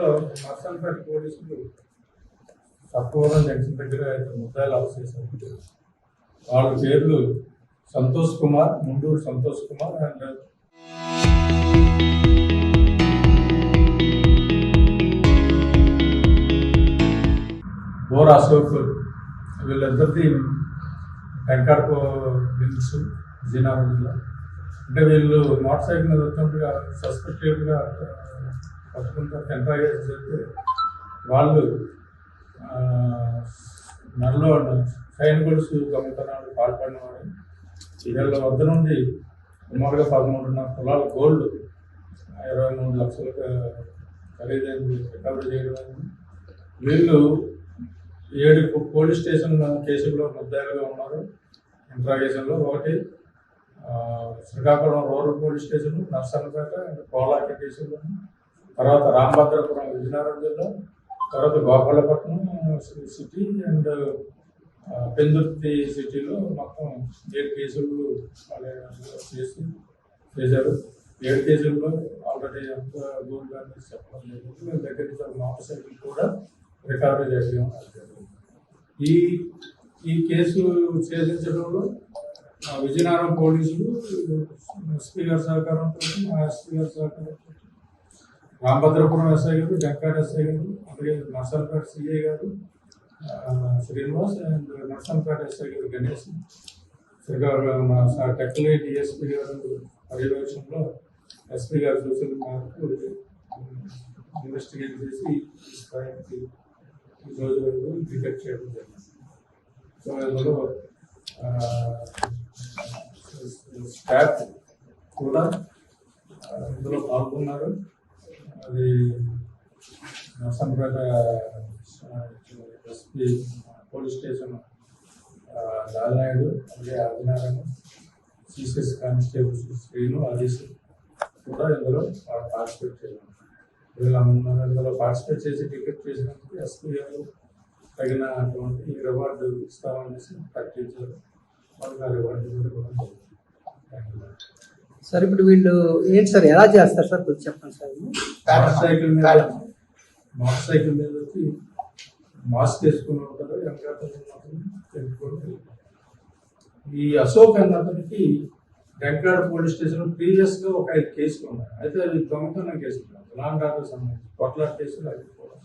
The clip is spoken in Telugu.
ఇందులో నర్సంపేట పోలీసులు తక్కువరం జంక్షన్ దగ్గర ముద్దాయిలు అరెస్ట్ చేశారు. వాళ్ళ పేర్లు సంతోష్ కుమార్, ముండూరు సంతోష్ కుమార్ అండ్ బోర్ అశోక్. వీళ్ళిద్దరిది వెంకటపో లింక్స్ విజయనగరం జిల్లా. అంటే వీళ్ళు మోటార్ సైకిల్ మీద వచ్చినట్టుగా సస్పెక్టెడ్గా పట్టుకుంటారు. ఎంట్రాగేషన్ చేస్తే వాళ్ళు నల్లో చైన్ గొలుసు గమ్ముతనాలు పాల్పడినవాడు. వీళ్ళ వద్ద నుండి సుమారుగా 13.5 తులాల గోల్డ్ 23 లక్షలకు ఖరీదైంది రికవరీ చేయడం. వీళ్ళు 7 పోలీస్ స్టేషన్ కేసుల్లో ముద్దాయిలుగా ఉన్నారు. ఇంట్రాగేషన్లో ఒకటి Srikakulam rural police station, Narasannapeta and కోలాకి కేసుల్లో, తర్వాత రామభద్రపురం విజయనగరం జిల్లా, తర్వాత గోపాలపట్నం సిటీ అండ్ పెందుర్తి సిటీలో మొత్తం 7 కేసులు చేశారు. 7 కేసుల్లో ఆల్రెడీ ఎంత గోల్డ్ అనేది చెప్పడం జరిగింది. మేము దగ్గర నుంచి మోటార్ సైకిల్ కూడా రికవరీ చేయడం. ఈ కేసు ఛేదించడంలో విజయనగరం పోలీసులు ఎస్పీ గారి సహకారంతో, మా ఎస్పీ గారి సహకారంతో, రామభద్రపురం ఎస్ఐ గారు, జంకాడ ఎస్ఐ గారు, అలాగే నర్సంపేట సిఐ గారు శ్రీనివాస్ అండ్ నర్సంపేట ఎస్ఐ గారు గణేష్, శ్రీకాకుళం టెక్లీ డిఎస్పీ గారు పర్యవేక్షణలో ఎస్పీ గారు సూచనల మేరకు ఇన్వెస్టిగేట్ చేసి ఈరోజు వరకు డిటెక్ట్ చేయడం జరిగింది. సో ఇందులో స్టాఫ్ కూడా ఇందులో పాల్గొన్నారు. అది నర్సంపేట ఎస్పీ పోలీస్ స్టేషన్ లాలనాయుడు, అలాగే ఆదినారాయణ, సిసిఎస్ కానిస్టేబుల్స్ శ్రీను, హరీష్ కూడా ఇందులో పార్టిసిపేట్ చేయాలి. ఇందులో పార్టిసిపేట్ చేసి టికెట్ చేసినందుకు ఎస్పీ గారు తగిన అటువంటి రివార్డు ఇస్తామనేసి ప్రకటించారు. వాళ్ళకి ఆ రివార్డు కూడా సార్ ఇప్పుడు వీళ్ళు ఏంటి సార్, ఎలా చేస్తారు సార్ కొంచెం చెప్పండి సార్. మోటార్ సైకిల్ మీద వచ్చి మాస్క్ వేసుకుని ఉంటారు. ఈ అశోక్ అన్న అతనికి వెంకట పోలీస్ స్టేషన్ ప్రీవియస్ గా ఒక 5 కేసులు ఉన్నాయి. అయితే అవి దొంగతనం కేసులు, లాండ్ ఆర్డర్ సంబంధించి కొట్లాట కేసులు అవి కూడా